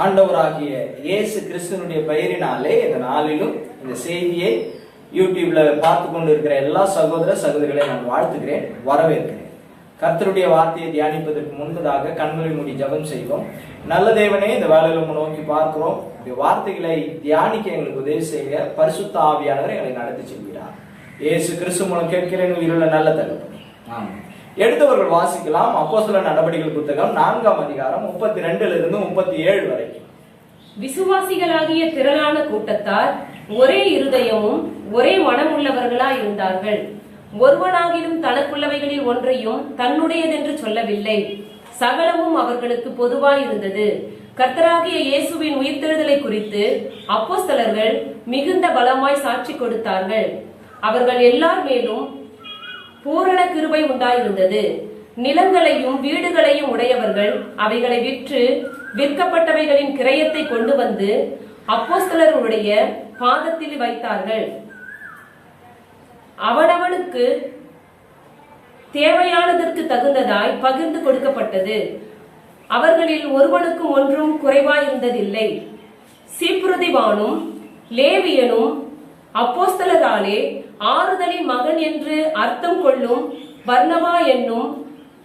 ஆண்டவராகிய இயேசு கிறிஸ்துவனுடைய பெயரினாலே இந்த நாளிலும் இந்த செய்தியை யூடியூப்ல பார்த்து கொண்டு இருக்கிற எல்லா சகோதர சகோதரிகளை நான் வாழ்த்துகிறேன், வரவேற்கிறேன். கர்த்தருடைய வார்த்தையை தியானிப்பதற்கு முன்பதாக கண்களை மூடி ஜெபம் செய்வோம். நல்ல தேவனே, இந்த வேலையில நோக்கி பார்க்கிறோம். இந்த வார்த்தைகளை தியானிக்க எங்களுக்கு உதவி செய்ய பரிசுத்த ஆவியானவர் எங்களை நடத்தி செல்கிறார். இயேசு கிறிஸ்து மூலம் கேட்கிறேன், உயிருள்ள நல்ல தகப்பனே, ஆமென். எடுத்தவர்கள் வாசிக்கலாம். அப்போஸ்தலர் நடபடிகள் புத்தகம் 4ஆம் அதிகாரம் 32 37 வரைக்கும். விசுவாசிகளாகிய திரளான கூட்டத்தார் ஒரே இருதயமும் ஒரே மனமுள்ளவர்களாய் இருந்தார்கள். ஒருவனாகிலும் தனக்குள்ளவைகளில் ஒன்றையும் தன்னுடையதென்று சொல்லவில்லை. சகலமும் அவர்களுக்கு பொதுவாய் இருந்தது. கர்த்தராகிய இயேசுவின் உயிர்த்தெழுதலை குறித்து அப்போஸ்தலர்கள் மிகுந்த பலமாய் சாட்சி கொடுத்தார்கள். அவர்கள் எல்லார் மேலும் பூரண கிருபை உண்டாயிருந்தது. நிலங்களையும் வீடுகளையும் உடையவர்கள் அவைகளை விற்று விற்கப்பட்டவைகளின் கிரயத்தை கொண்டு வந்து அப்போஸ்தலருடைய பாதத்தில் வைத்தார்கள். அவனவனுக்கு தேவையானதற்கு தகுந்ததாய் பகிர்ந்து கொடுக்கப்பட்டது. அவர்களில் ஒருவனுக்கும் ஒன்றும் குறைவாயிருந்ததில்லை. சீப்புருதிவானும் லேவியனும் அப்போஸ்தலராலே ஆறுதலின் மகன் என்று அர்த்தம் கொள்ளும் பர்னபா என்னும்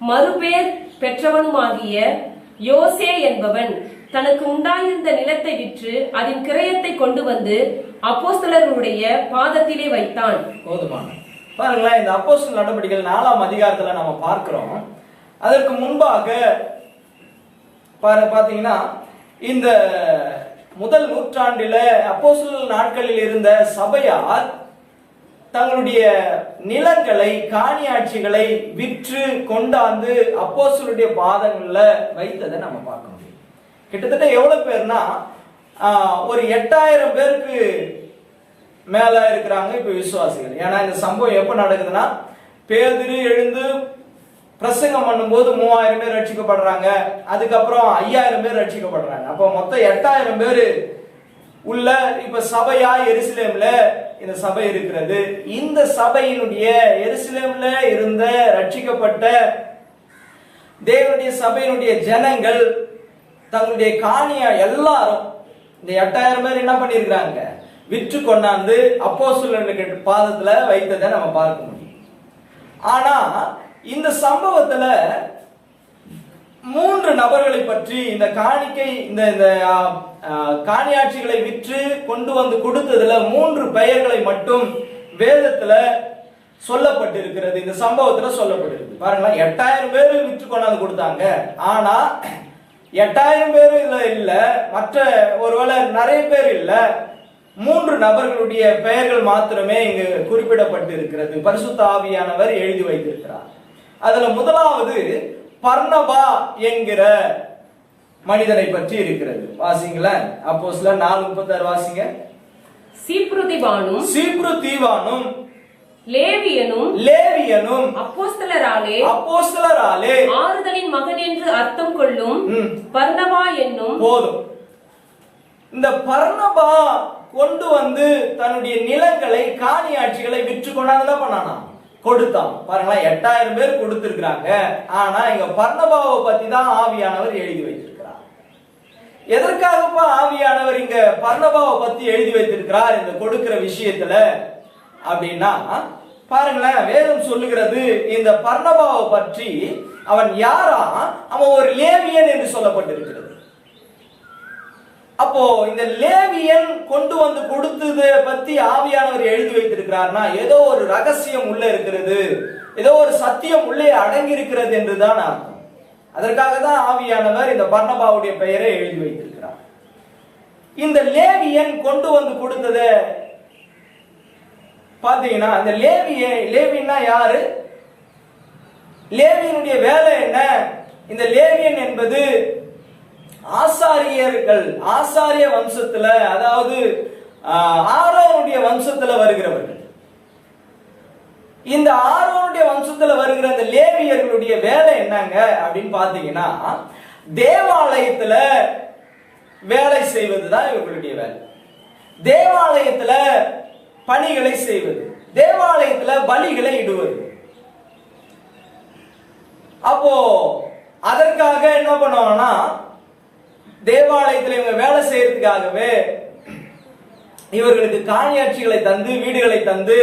மறுபேர் பெற்றவனுமாகிய யோசே என்பவன் தனக்கு உண்டாயிருந்த நிலத்தை விற்று அதன் கிரயத்தை கொண்டு வந்து அப்போஸ்தலருடைய பாதத்திலே வைத்தான். போதுமான பாருங்களேன், இந்த அப்போஸ்தலர் நடபடிகள் 4ஆம் அதிகாரத்துல நம்ம பார்க்கிறோம். அதற்கு முன்பாக பாத்தீங்கன்னா, இந்த முதல் நூற்றாண்டில அப்போஸ்தலர் நாட்களில் இருந்த சபையார் தங்களுடைய நிலங்களை, காணியாட்சிகளை விற்று கொண்டாந்து அப்போஸ்தலருடைய பாதங்கள்ல வைத்ததை நம்ம பார்க்க முடியும். கிட்டத்தட்ட எவ்வளவு பேர்னா, ஒரு 8000 பேருக்கு மேல இருக்கிறாங்க இப்ப விசுவாசிகள். ஏன்னா இந்த சம்பவம் எப்ப நடக்குதுன்னா, பேதுரு எழுந்து பிரசங்கம் பண்ணும்போது 3000 பேர் ரட்சிக்கப்படுறாங்க. அதுக்கப்புறம் 5000 பேர் ரட்சிக்கப்படுறாங்க. அப்போ மொத்தம் 8000 பேர் உள்ள இப்ப சபையா எருசலேம்ல இந்த சபை இருக்கிறது. இந்த சபையினுடைய எருசலேம்ல இருந்த ரட்சிக்கப்பட்ட தேவனுடைய சபையினுடைய ஜனங்கள் தங்களுடைய காணியா எல்லாரும் இந்த 8000 பேர் என்ன பண்ணிருக்கிறாங்க, விற்று கொண்டாந்து அப்போஸ்தலர்களுக்கு பாதத்துல வைத்ததை நம்ம பார்க்க முடியும். ஆனா இந்த சம்பவத்துல 3 நபர்களை பற்றி, இந்த காணிக்கை இந்த காணியாட்சிகளை விற்று கொண்டு வந்து கொடுத்ததுல 3 பெயர்களை மட்டும் வேதத்துல சொல்லப்பட்டிருக்கிறது. இந்த சம்பவத்துல சொல்லப்பட்டிருக்கு. பாருங்க, 8000 பேர் விற்று கொண்டாந்து கொடுத்தாங்க. ஆனா 8000 பேர் இல்ல, மற்ற ஒருவேளை நிறைய பேர் இல்ல, 3 நபர்களுடைய பெயர்கள் மாத்திரமே இங்கு குறிப்பிடப்பட்டு இருக்கிறது. பரிசுத்த ஆவியானவர் எழுதி வைத்திருக்கிறார். அதுல முதலாவது பர்னபா என்கிற மனிதனை பற்றி இருக்கிறது. வாசிங்களேன், அப்போஸ்தலர் 4:36 வாசிங்க. சீப்புருதிவானும் லேவியனும் அப்போஸ்தலராலே ஆறுதலின் மகன் என்று அர்த்தம் கொள்ளும் பர்னபா என்னும். போதும். இந்த பர்னபா கொண்டு வந்து தன்னுடைய நிலங்களை, காணியாட்சிகளை விற்று கொண்டாந்து பண்ணானா, கொடுத்தான். பாருங்களா, 8000 பேர் கொடுத்திருக்கிறாங்க. ஆனா இங்க பர்னபாவை பத்தி தான் ஆவியானவர் எழுதி வைத்திருக்கிறார். எதற்காகப்பா ஆவியானவர் இங்க பர்னபாவை பத்தி எழுதி வைத்திருக்கிறார் இந்த கொடுக்கிற விஷயத்துல அப்படின்னா, பாருங்களேன், வேதம் சொல்லுகிறது இந்த பர்னபாவை பற்றி அவன் யாரா, அவன் ஒரு லேவியன் என்று சொல்லப்பட்டிருக்கிறது. அப்போ இந்த லேவியன் கொண்டு வந்து கொடுத்ததை பத்தி ஆவியானவர் எழுதி வைத்திருக்கிறார்னா, ஏதோ ஒரு ரகசியம் உள்ள இருக்கிறது, ஏதோ ஒரு சத்தியம் உள்ளே அடங்கி இருக்கிறது என்றுதான் அர்த்தம். அதற்காக தான் ஆவியானவர் இந்த பர்னபாவுடைய பெயரை எழுதி வைத்திருக்கிறார். இந்த லேவியன் கொண்டு வந்து கொடுத்ததை பாத்தீங்கன்னா, இந்த லேவியன்னா யாரு, லேவியனுடைய வேலை என்ன? இந்த லேவியன் என்பது ஆசாரியர்கள், ஆசாரிய வம்சத்துல, அதாவது ஆரோனுடைய வம்சத்துல வருகிறவர்கள். இந்த ஆரோனுடைய வம்சத்துல வருகிற இந்த லேவியர்களுடைய வேலை என்னங்க அப்படின்னு பாத்தீங்கன்னா, தேவாலயத்துல வேலை செய்வதுதான் இவர்களுடைய வேலை. தேவாலயத்துல பணிகளை செய்வது, தேவாலயத்துல பலிகளை இடுவது. அப்போ அதற்காக என்ன பண்ணுவாங்கன்னா, தேவாலயத்தில் இவங்க வேலை செய்யறதுக்காகவே இவர்களுக்கு காணியாட்சிகளை தந்து வீடுகளை தந்து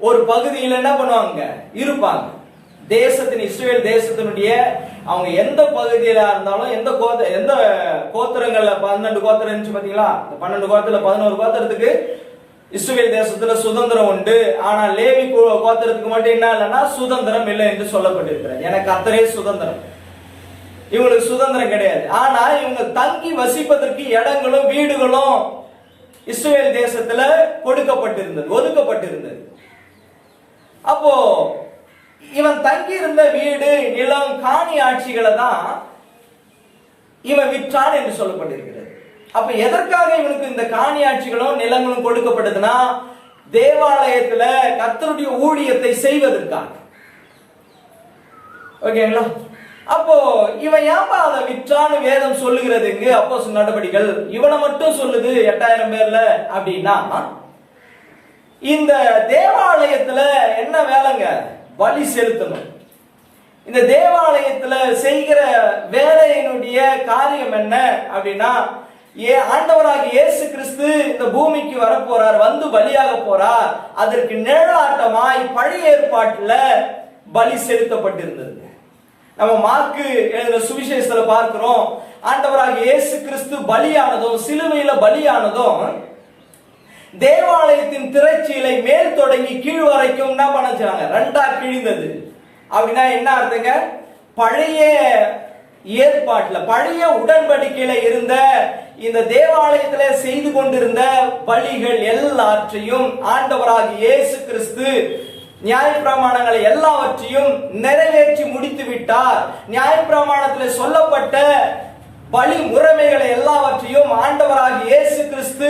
ஒரு பகுதியில் என்ன பண்ணுவாங்க இருப்பாங்க. தேசத்தின் இஸ்ரவேல் தேசத்தினுடைய அவங்க எந்த பகுதியில இருந்தாலும் எந்த கோத்திரங்கள்ல 12 கோத்திரம் இருந்துச்சு பாத்தீங்களா, 12 கோத்திரத்துல 11 கோத்திரத்துக்கு இஸ்ரவேல் தேசத்துல சுதந்திரம் உண்டு. ஆனா லேவி கோத்திரத்துக்கு மட்டும் என்ன இல்லைன்னா சுதந்திரம் இல்லை என்று சொல்லப்பட்டிருக்கிறது. எனக்கு கர்த்தரே சுதந்திரம், இவங்களுக்கு சுதந்திரம் கிடையாது. ஆனா இவங்க தங்கி வசிப்பதற்கு இடங்களும் வீடுகளும் இஸ்ரவேல் தேசத்துல கொடுக்கப்பட்டிருந்தது, ஒதுக்கப்பட்டிருந்தது. அப்போ இவன் தங்கி இருந்த வீடு நிலம் காணி ஆட்சிகளை தான் இவன் விற்றான் என்று சொல்லப்பட்டிருக்கிறது. அப்ப எதற்காக இவனுக்கு இந்த காணி ஆட்சிகளும் நிலங்களும் கொடுக்கப்பட்டதுன்னா தேவாலயத்துல கர்த்தருடைய ஊழியத்தை செய்வதற்காக. ஓகேங்களா? அப்போ இவன் ஏன்பா அதை விற்றான்னு வேதம் சொல்லுகிறது இங்கு அப்போஸ்தலர் நடபடிகள் இவனை மட்டும் சொல்லுது 8000 பேர்ல அப்படின்னா, இந்த தேவாலயத்துல என்ன வேலைங்க? பலி செலுத்தணும். இந்த தேவாலயத்துல செய்கிற வேலையினுடைய காரியம் என்ன அப்படின்னா, ஆண்டவராக இயேசு கிறிஸ்து இந்த பூமிக்கு வர போறார், வந்து பலியாக போறார். அதற்கு நிழலாட்டமாய் பழைய ஏற்பாட்டுல பலி செலுத்தப்பட்டிருந்தது. நம்ம மார்க்கு எழுதின சுவிசேஷத்துல பார்க்கிறோம், ஆண்டவராக இயேசு கிறிஸ்து பலியானதும் சிலுவையில பலியானதும் தேவாலயத்தின் திரைச்சீலை மேல் தொடங்கி கீழ் வரைக்கும் என்ன பண்ணாங்க? 2ஆ கிழிந்தது. அப்படின்னா என்ன அர்த்தங்க? பழைய ஏற்பாட்டுல பழைய உடன்படிக்கையில இருந்த இந்த தேவாலயத்துல செய்து கொண்டிருந்த பலிகள் எல்லாவற்றையும் ஆண்டவராக இயேசு கிறிஸ்து நியாயப்பிரமாணங்களை எல்லாவற்றையும் நிறைவேற்றி முடித்து விட்டார். நியாயப்பிரமாணத்தில் சொல்லப்பட்ட பலி முறைமைகளை எல்லாவற்றையும் ஆண்டவராக இயேசு கிறிஸ்து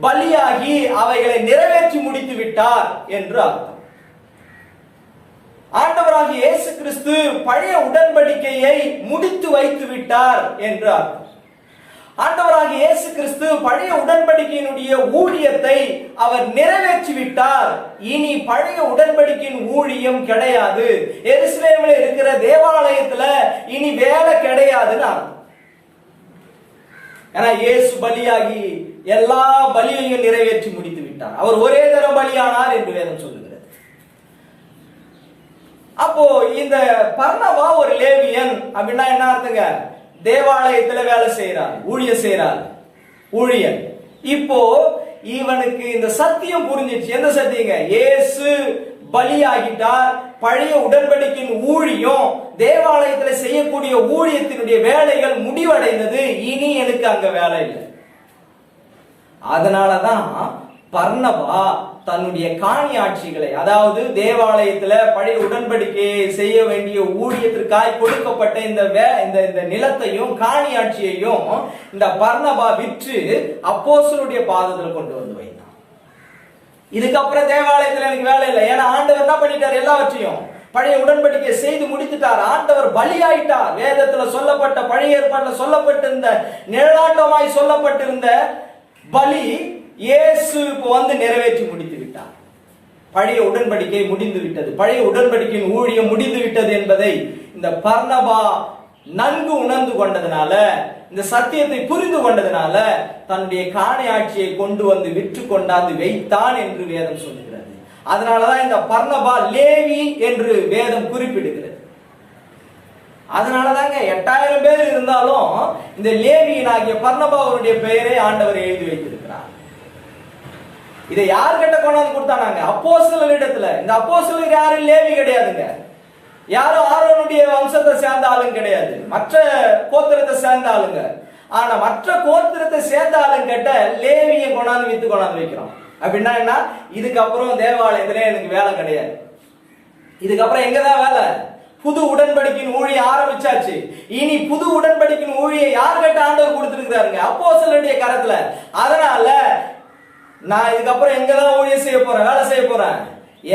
பலியாகி அவைகளை நிறைவேற்றி முடித்து விட்டார் என்று அர்த்தம். ஆண்டவராக இயேசு கிறிஸ்து பழைய உடன்படிக்கையை முடித்து வைத்து விட்டார் என்று அர்த்தம். ஆண்டவராக இயேசு கிறிஸ்து பழைய உடன்படிக்கையினுடைய ஊழியத்தை அவர் நிறைவேற்றி விட்டார். இனி பழைய உடன்படிக்கையின் ஊழியம் கிடையாது. எருசலேமில் இருக்கிற தேவாலயத்துல இனி வேலை கிடையாதுன்னு அர்த்தம். ஏன்னா இயேசு பலியாகி எல்லா பலியையும் நிறைவேற்றி முடித்து விட்டார். அவர் ஒரே தரம் பலியானார் என்று வேதம் சொல்லுகிறது. அப்போ இந்த பர்னபா ஒரு லேவியன் அப்படின்னா என்ன அர்த்தங்க? தேவாலயத்துல வேலை செய்யறார், ஊழியம் செய்யறார், ஊழியன். இப்போ இவனுக்கு இந்த சத்தியம் புரிஞ்சிச்சு. எந்த சத்தியங்க? இயேசு பலியாகிட்டார். பழைய உடன்படிக்கையின் ஊழியம், தேவாலயத்துல செய்யக்கூடிய ஊழியத்தினுடைய வேலைகள் முடிவடைந்தது. இனி எனக்கு அங்க வேலை இல்லை. அதனாலதான் பர்னபா தன்னுடைய காணி ஆட்சிகளை, அதாவது தேவாலயத்துல பழைய உடன்படிக்கையை செய்ய வேண்டிய ஊழியத்திற்காய் கொடுக்கப்பட்ட இந்த நிலத்தையும் காணி ஆட்சியையும் இந்த பர்னபா விற்று அப்போஸ்தலருடைய பாதத்தில் கொண்டு வந்து வைத்தான். இதுக்கப்புறம் தேவாலயத்துல எனக்கு வேலை இல்லை. ஏன்னா ஆண்டவர் என்ன பண்ணிட்டார்? எல்லாவற்றையும் பழைய உடன்படிக்கை செய்து முடித்துட்டார். ஆண்டவர் பலியாயிட்டார். வேதத்துல சொல்லப்பட்ட பழைய ஏற்பாட்டில் சொல்லப்பட்டிருந்த நிழலாட்டமாய் சொல்லப்பட்டிருந்த பலி இயேசு இப்போ வந்து நிறைவேற்றி முடித்து விட்டார். பழைய உடன்படிக்கை முடிந்து விட்டது. பழைய உடன்படிக்கையின் ஊழியம் முடிந்து விட்டது என்பதை இந்த பர்னபா நன்கு உணர்ந்து கொண்டதுனால, இந்த சத்தியத்தை புரிந்து கொண்டதுனால தன்னுடைய காணி ஆட்சியை கொண்டு வந்து விற்று கொண்டாந்து வைத்தான் என்று வேதம் சொல்லுகிறது. அதனாலதான் இந்த பர்னபா லேவி என்று வேதம் குறிப்பிடுகிறது. அதனாலதாங்க 8000 பேர் இருந்தாலும் இந்த லேவியனாகிய பர்னபாவுடைய பெயரை ஆண்டவர் எழுதி வைத்திருக்கிறார். இதை யார்கிட்ட கொண்டாந்து கொடுத்தாங்க? அப்போஸ்தலரிடத்துல. இந்த அப்போஸ்தலர் யாரும் லேவி கிடையாதுங்க. யாரும் ஆரோனுடைய வம்சத்தை சேர்ந்த ஆளுங்க கிடையாது, மற்ற கோத்திரத்தை சேர்ந்த ஆளுங்க. ஆனா மற்ற கோத்திரத்தை சேர்ந்த ஆளுங்க கிட்ட லேவியை கொண்டாந்து வித்து கொண்டாந்து வைக்கிறோம். அப்படின்னா என்ன? இதுக்கப்புறம் தேவாலயத்திலே எனக்கு வேலை கிடையாது. இதுக்கப்புறம் எங்கதான் வேலை? புது உடன்படிக்கையின் ஊழியம் ஆரம்பிச்சாச்சு. இனி புது உடன்படிக்கையின் ஊழியை யார்கிட்ட ஆண்டவர் கொடுத்திருக்கிறாருங்க? அப்போஸ்தலருடைய கரத்துல. அதனால நான் இதுக்கப்புறம் எங்கதான் ஊழியம் செய்ய போறேன், வேலை செய்ய போறேன்?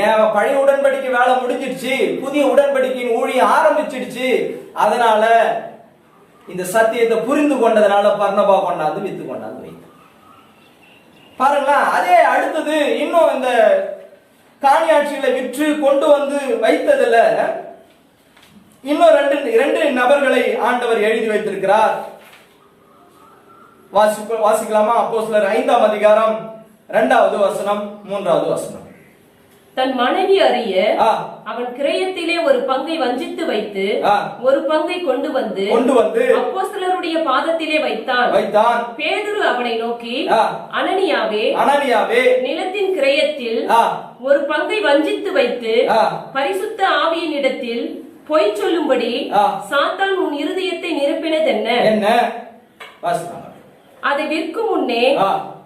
ஏன் பழைய உடன்படிக்கை வேலை முடிஞ்சிடுச்சு, புதிய உடன்படிக்கையின் ஊழியம் ஆரம்பிச்சிடுச்சு. அதனால இந்த சத்தியத்தை புரிந்து கொண்டதுனால பர்னபா கொண்டாந்து வித்து கொண்டாந்து வைத்து பாருங்களா. அதே அடுத்தது இன்னும் இந்த காணி ஆட்சிகளை விற்று கொண்டு வந்து வைத்ததுல இன்னும் ரெண்டு நபர்களை ஆண்டவர் எழுதி வைத்திருக்கிறார். வாசிக்கலாமா? அப்போஸ்தலர் 5ஆம் அதிகாரம் 2வது வசனம் 3வது வசனம். தன் மனைவி அறிய அவன் கிரயத்திலே ஒரு பங்கை வஞ்சித்து வைத்து ஒரு பங்கை கொண்டு வந்து அப்போஸ்தலருடைய பாதத்திலே வைத்தான். பேதுரு அவனை நோக்கி, அனனியாவே, நிலத்தின் கிரயத்தில் ஒரு பங்கை வஞ்சித்து வைத்து பரிசுத்த ஆவியினிடத்தில் பொய் சொல்லும்படி சாத்தான் உன் இருதயத்தை நிரப்பினதென்ன? அதை விற்கும் முன்னே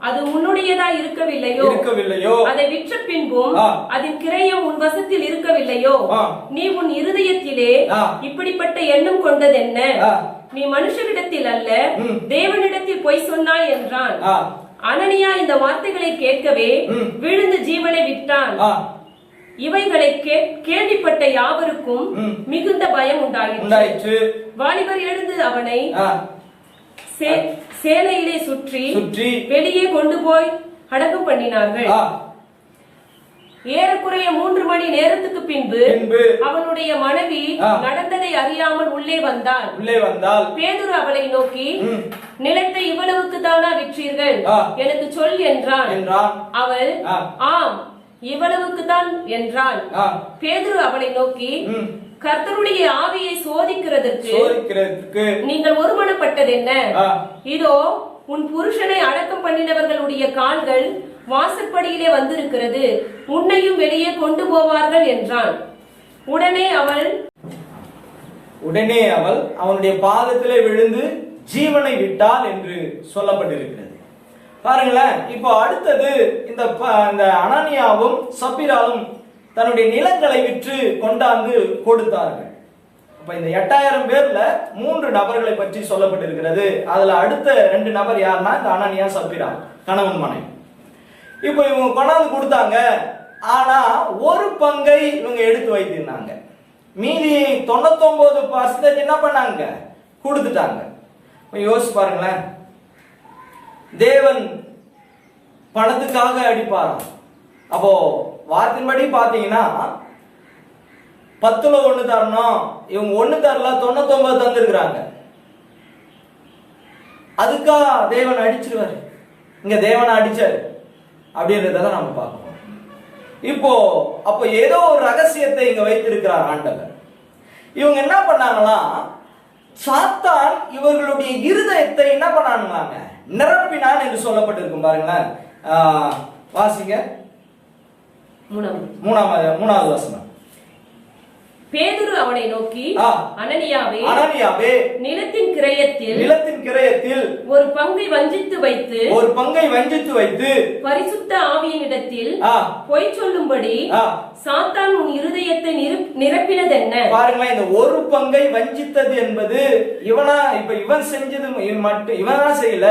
அது உன்னுடையதா இருக்கவில்லையோ? அதை விற்ற பின்பும் அதன் கிரயம் உன் வசத்தில் இருக்கவில்லையோ? நீ உன் இருதயத்திலே இப்படிப்பட்ட எண்ணம் கொண்டதென்ன? நீ மனுஷரிடத்தில் அல்ல தேவனிடத்தில் பொய் சொன்னாய் என்றான். அனனியா இந்த வார்த்தைகளை கேட்கவே விழுந்து ஜீவனை விட்டான். இவைகளை கேள்விப்பட்ட யாவருக்கும் மிகுந்த பயம் உண்டாயிற்று. வாலிபர் எழுந்து அவனை சேலையிலே சுற்றி வெளியே கொண்டு போய் அடக்கம் பண்ணினார்கள். ஏறக்குறைய 3 மணி நேரத்துக்கு பின்பு அவனுடைய மனைவி நடந்ததை அறியாமல் உள்ளே வந்தாள். பேதுரு அவளை நோக்கி, நிலத்தை இவ்வளவுக்கு தானா விற்றீர்கள்? எனக்கு சொல் என்றான். அவள், ஆம், இவ்வளவுக்கு தான் என்றாள். பேதுரு அவளை நோக்கி, கர்த்தருடைய ஆவியை சோதிக்கிறதற்கு நீங்கள் ஒருமனப்பட்டது என்ன? இதோ உன் புருஷனை அடக்கம் பண்ணினவர்களுடைய கால்கள் வாசற்படியிலே வந்திருக்கிறது, உன்னையும் வெளியே கொண்டு போவார்கள் என்றான். உடனே அவள் அவனுடைய பாதத்திலே விழுந்து ஜீவனை விட்டாள் என்று சொல்லப்பட்டிருக்கிறது. பாருங்களேன், இப்போ அடுத்தது இந்த அனனியாவும் சப்பீராவும் தன்னுடைய நிலங்களை விற்று கொண்டாந்து கொடுத்தார்கள். அப்ப இந்த 8000 பேர்ல 3 நபர்களை பற்றி சொல்லப்பட்டிருக்கிறது. அதுல அடுத்த 2 நபர் யாருன்னா இந்த அனனியா சப்பீரா, கணவன் மனைவி. இப்போ இவங்க கொண்டாந்து கொடுத்தாங்க. ஆனா ஒரு பங்கை இவங்க எடுத்து வைத்திருந்தாங்க. மீதி 99% என்ன பண்ணாங்க? கொடுத்துட்டாங்க. யோசிச்சு பாருங்களேன், தேவன் பணத்துக்காக அடிப்பாராம். அப்போ வார்த்தையின்படி பாத்தீங்கன்னா 10ல 1 தரணும், இவங்க 1 தரல, 99 தந்திருக்கிறாங்க. அதுக்கா தேவன் அடிச்சிருவாரு? இங்க தேவன் அடிச்சாரு அப்படின்றத நம்ம பார்க்கணும். அப்போ ஏதோ ஒரு ரகசியத்தை இங்க வைத்திருக்கிறார் ஆண்டவர். இவங்க என்ன பண்ணாங்களா? சாத்தான் இவர்களுடைய இருதயத்தை என்ன பண்ணாங்களாங்க? நிரப்பினான் என்று சொல்லப்பட்டிருக்கும். பாருங்களேன், வாசிங்க 3வது வசனம். பேதுரு அவனை நோக்கி, அனனியாவே, நிலத்தின் கிரயத்தில் ஒரு பங்கை வஞ்சித்து வைத்து பரிசுத்த ஆவியினிடத்தில் பொய் சொல்லும்படி சாத்தான் உன் இருதயத்தை நிரப்பினதென்ன? பாருங்களேன், இந்த ஒரு பங்கை வஞ்சித்தது என்பது இவன் செஞ்சது மட்டும் இவனா செய்யல,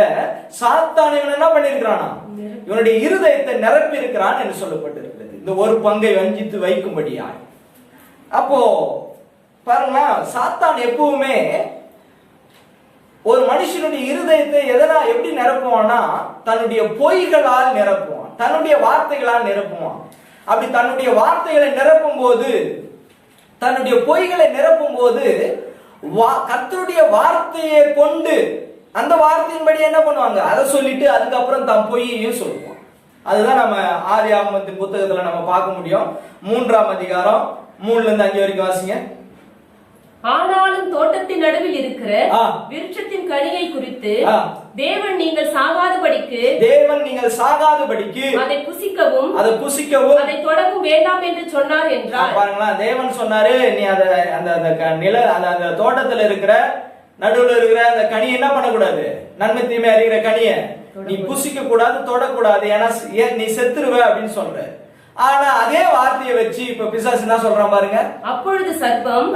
சாத்தான் இவன் என்ன பண்ணிருக்கிறானா? இவனுடைய இருதயத்தை நிரப்பி இருக்கிறான் என்று சொல்லப்பட்டிருக்கிறது, இந்த ஒரு பங்கை வஞ்சித்து வைக்கும்படியா. அப்போ பாருங்க, சாத்தான் எப்பவுமே ஒரு மனுஷனுடைய இருதயத்தை எப்படி நிரப்புவான்னா, தன்னுடைய பொய்களால் நிரப்புவான், தன்னுடைய வார்த்தைகளால் நிரப்புவான். அப்படி தன்னுடைய வார்த்தைகளை நிரப்பும் போது, தன்னுடைய பொய்களை நிரப்பும் போது, கர்த்தருடைய வார்த்தையை கொண்டு அந்த வார்த்தையின்படி என்ன பண்ணுவாங்க? அதை சொல்லிட்டு அதுக்கப்புறம் தன் பொய்யையும் சொல்லுவான். அதுதான் நம்ம ஆதியாகமத்தின் புத்தகத்துல நம்ம பார்க்க முடியும். 3ஆம் அதிகாரம் 3ல இருந்து 5 வரைக்கும் வாசிங்க. ஆனாலும் தோட்டத்தின் நடுவில் இருக்கிற விருட்சத்தின் கனியை குறித்து தேவன் நீங்கள் சாகாதபடிக்கு அதை புசிக்கவும் அதை தொடவும் வேண்டாம் என்று சொன்னார் என்றார். பாருங்களா, தேவன் சொன்னாரு, நீ அந்த தோட்டத்துல இருக்கிற நடுவுல இருக்கிற அந்த கனி என்ன பண்ணக்கூடாது? நன்மை தீமை அறிகிற கனிய நீ புசிக்க கூடாது, தொடக்கூடாது, ஏன்னா நீ செத்துருவ அப்படின்னு சொல்ற. ஆனா அதே வார்த்தையை வச்சு இப்ப பிசாசு என்ன சொல்றான் பாருங்க. அப்பொழுது சர்ப்பம்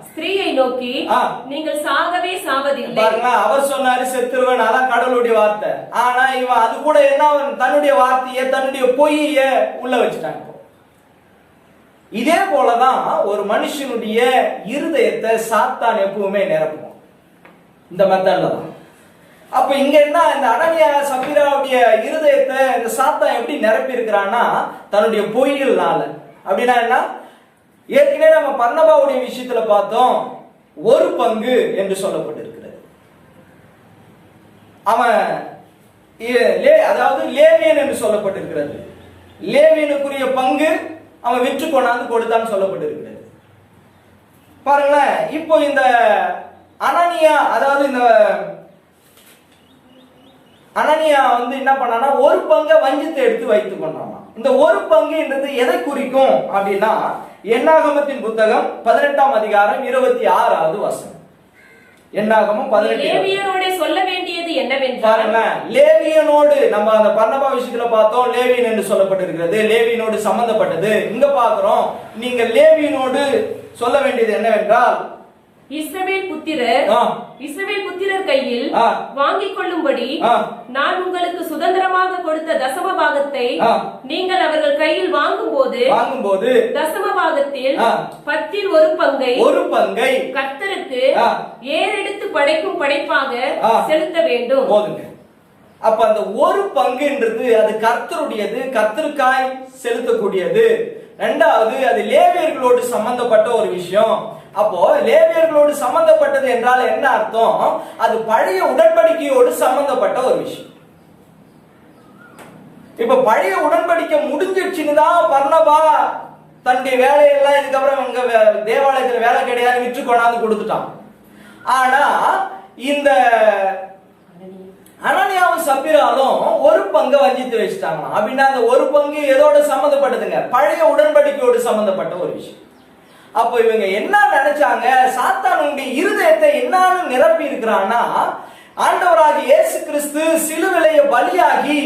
ஸ்திரீயை நோக்கி, நீங்கள் சாகவே சாவதில்லை. பாருங்க, அவர் சொன்னாரு செத்துருவன், அதான் கடவுளுடைய வார்த்தை. ஆனா இவன் அது கூட என்ன, தன்னுடைய வார்த்தையை, தன்னுடைய பொய்ய உள்ள வச்சுட்டாங்க. இதே போலதான் ஒரு மனுஷனுடைய இருதயத்தை சாத்தான் எப்பவுமே நிரப்பும், இந்த மெத்தட்ல தான். அப்ப இங்க என்ன, இந்த அனனியா சப்பீராவுடைய இருதயத்தை இந்த சாத்தான் எப்படி நிரப்பி இருக்கிறான்னா, தன்னுடைய பொய்கள்னால. அப்படின்னா என்ன, ஏற்கனவே நம்ம பர்னபாவுடைய விஷயத்துல பார்த்தோம், ஒரு பங்கு என்று சொல்லப்பட்டிருக்கிறது. அவன் அதாவது லேவியன் என்று சொல்லப்பட்டிருக்கிறது. லேவியனுக்குரிய பங்கு அவன் விற்று கொண்டாந்து கொடுத்தான்னு சொல்லப்பட்டிருக்கிறது. பாருங்களேன், இப்போ இந்த அனனியா, அதாவது இந்த அனனியா என்ன பண்ணானா, ஒரு பங்கை வஞ்சித்து எடுத்து வைத்துக் கொண்டானா. இந்த ஒரு பங்கு என்றது எதை குறிக்கும் அப்படின்னா, என்னாகமத்தின் புத்தகம் 18ஆம் அதிகாரம் 26வது வசனம். என்னாகமம் 18. லேவியரோடு சொல்ல வேண்டியது என்னவென்றால், லேவியனோடு நம்ம அந்த பர்னபா விஷயத்துல பார்த்தோம், லேவியன் என்று சொல்லப்பட்டிருக்கிறது, லேவியனோடு சம்பந்தப்பட்டது. இங்க பார்க்கிறோம், நீங்க லேவியனோடு சொல்ல வேண்டியது என்னவென்றால், இஸ்ரவேல் புத்திரர் கையில் வாங்கிக் கொள்ளும்படி நான் உங்களுக்கு சுதந்திரமாக கொடுத்த தசம பாகத்தை நீங்கள் அவர்கள் கையில் வாங்கும்போது தசம பாகத்தில் 10ல் ஒரு பங்கை கர்த்தருக்கு ஏறெடுத்து படைக்கும் படைப்பாக செலுத்த வேண்டும். அப்ப அந்த ஒரு பங்குன்றது அது கர்த்தருடையது, கர்த்தருக்காய் செலுத்தக்கூடியது. இரண்டாவது, அது லேவியர்களோடு சம்பந்தப்பட்ட ஒரு விஷயம். அப்போ லேவியர்களோடு சம்பந்தப்பட்டது என்றால் என்ன அர்த்தம்? அது பழைய உடன்படிக்கையோடு சம்பந்தப்பட்ட ஒரு விஷயம். இப்ப பழைய உடன்படிக்கை முடிஞ்சிடுச்சுன்னு தான் பர்னபா தன்னுடைய வேலையெல்லாம் இதுக்கப்புறம் இங்க தேவாலயத்துல வேலை கிடையாது விற்று கொண்டாந்து கொடுத்துட்டான். ஆனா இந்த அனனியாவும் சப்பீராலும் ஒரு பங்கை வஞ்சித்து வச்சுட்டாங்க. அப்படின்னா அந்த ஒரு பங்கு எதோட சம்பந்தப்பட்டதுங்க? பழைய உடன்படிக்கையோடு சம்பந்தப்பட்ட ஒரு விஷயம். அப்போ இவங்க என்ன நினைச்சாங்க? சாத்தானுடைய இருதயத்தை என்னன்னு நிரப்பி இருக்கிறான்னா, ஆண்டவராகிய இயேசு கிறிஸ்து சிலுவையிலே பலியாகி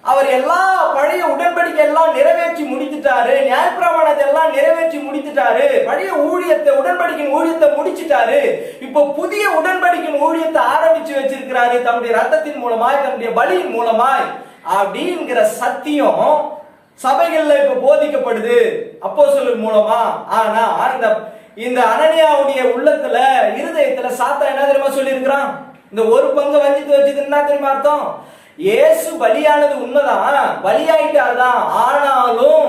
அவர் எல்லா பழைய உடன்படிக்கை எல்லாம் நிறைவேற்றி முடித்துட்டாரு, நியாயப்பிரமாணத்தை எல்லாம் நிறைவேற்றி முடித்துட்டாரு, பழைய ஊழியத்தை உடன்படிக்கையின் ஊழியத்தை முடிச்சிட்டாரு. இப்போ புதிய உடன்படிக்கையின் ஊழியத்தை ஆரம்பிச்சு வச்சிருக்கிறாரு தன்னுடைய ரத்தத்தின் மூலமாய், தன்னுடைய பலியின் மூலமாய் அப்படிங்கிற சத்தியம் சபைகள்ல இப்ப போதிக்கப்படுது அப்போஸ்தலர் மூலமா. ஆனா இந்த அனனியாவுடைய உள்ளத்துல இருதயத்துல சாத்தா என்ன தெரியுமா சொல்லி இருக்கிறான்? இந்த ஒரு பங்கு வஞ்சித்து வச்சது என்ன தெரியுமா அர்த்தம்? இயேசு பலியானது உண்மைதான், பலியாயிட்டார்தான். ஆனாலும்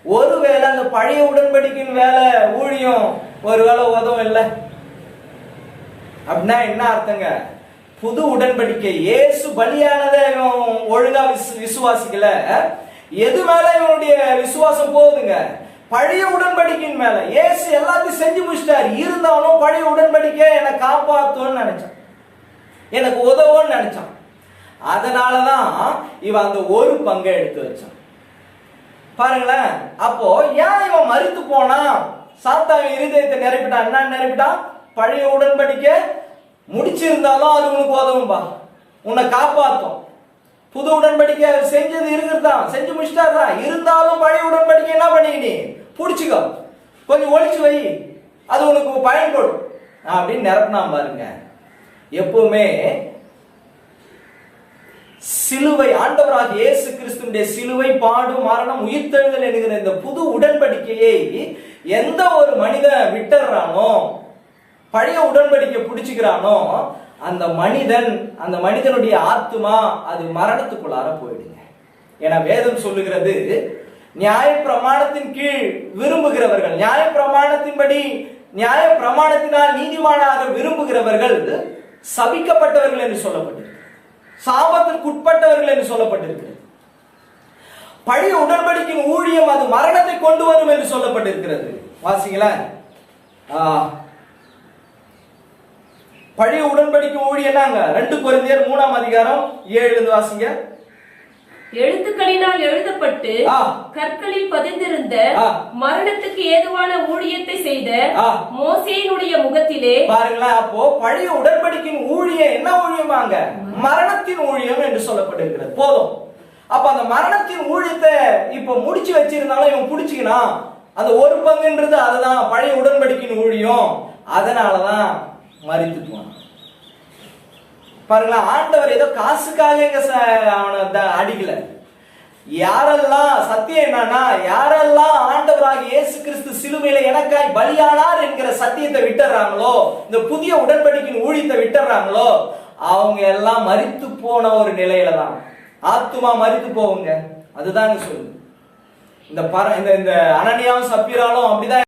ஒருவேளை அந்த பழைய உடன்படிக்கையின் வேலை ஊழியம் ஒருவேளை உதவும் இல்லை அப்படின்னா என்ன அர்த்தங்க? புது உடன்படிக்கை இயேசு பலியானதை ஒழுங்கா விசுவாசிக்கல, எது மேல இவனுடைய விசுவாசம் போகுதுங்க? பழைய உடன்படிக்கையின் மேல. இயேசு எல்லாத்தையும் செஞ்சு முடிச்சிட்டாரு, இருந்தாலும் பழைய உடன்படிக்கை என்னை காப்பாத்தும்னு நினைச்சான், எனக்கு உதவும்னு நினைச்சான். அதனாலதான் இவன் அந்த ஒரு பங்கை எடுத்து வச்சான். பாருங்களேன், அப்போ ஏன் இவன் மறுத்து போனா? சாத்தான் இருதயத்தை நிரப்பிட்டான். என்ன நிரப்பிட்டான்? பழைய உடன்படிக்கை முடிச்சிருந்தாலும் அது உனக்கு உதவும்பா, உன்னை காப்பாற்றும். புது உடன்படிக்கை அவர் செஞ்சது இருக்கிறதான், செஞ்சு முடிச்சிட்டாருதான். இருந்தாலும் பழைய உடன்படிக்கை என்ன பண்ணிக்கினி பிடிச்சிக்கோ, கொஞ்சம் ஒழிச்சு வை, அது உனக்கு பயன்படும் அப்படின்னு நிரப்பினா பாருங்க. எப்பவுமே சிலுவை, ஆண்டவராக இயேசு கிறிஸ்துவினுடைய சிலுவை, பாடு, மரணம், உயிர்த்தெழுதல் என்கிற இந்த புது உடன்படிக்கையை எந்த ஒரு மனிதன் விட்டுறானோ, பழைய உடன்படிக்கை பிடிச்சுக்கிறானோ, அந்த மனிதனுடைய ஆத்துமா அது மரணத்துக்குள்ளார போயிடுங்க. ஏன்னா வேதம் சொல்லுகிறது, நியாய பிரமாணத்தின் கீழ் விரும்புகிறவர்கள், நியாய பிரமாணத்தின்படி நியாய பிரமாணத்தினால் நீதிமானாக விரும்புகிறவர்கள் சபிக்கப்பட்டவர்கள் என்று சொல்லப்பட்டிருக்கு, சாபத்திற்கு உட்பட்டவர்கள் என்று சொல்லப்பட்டிருக்கிறது. பழைய உடன்படிக்கையின் ஊழியம் அது மரணத்தை கொண்டு வரும் என்று சொல்லப்பட்டிருக்கிறது. வாசிங்களா, பழைய உடன்படிக்கை ஊழியம் 2 கொரிந்தியர் 3ஆம் அதிகாரம் 7 வாசிங்க. எழுத்துக்களினால் எழுதப்பட்டு கற்களில் பதிந்திருந்த மரணத்துக்கு ஏதுவான ஊழியத்தை செய்த மோசேயினுடைய முகத்திலே. பாருங்களா, அப்போ பழைய உடன்படிக்கையின் ஊழியம் என்ன ஊழியமாங்க? மரணத்தின் ஊழியம் என்று சொல்லப்பட்டிருக்கிறது. போதும். அப்ப அந்த மரணத்தின் ஊழியத்தை இப்ப முடிச்சு வச்சிருந்தாலும் இவன் பிடிச்சிக்கணும். அந்த ஒரு பங்குன்றது அதுதான் பழைய உடன்படிக்கையின் ஊழியம். அதனாலதான் மரித்துட்டு பாருங்களா, ஆண்டவர் ஏதோ காசுக்காக அவனை அடிக்கல. யாரெல்லாம் சத்தியம் என்னன்னா, யாரெல்லாம் ஆண்டவராக இயேசு கிறிஸ்து சிலுவையில எனக்காய் பலியானார் என்கிற சத்தியத்தை விட்டுறாங்களோ, இந்த புதிய உடன்படிக்கையின் ஊழியத்தை விட்டுறாங்களோ, அவங்க எல்லாம் மரித்து போன ஒரு நிலையில தான் ஆத்துமா மரித்து போவுங்க. அதுதாங்க சொல்லுங்க. இந்த அனனியாவும் சப்பீராலும் அப்படிதான்.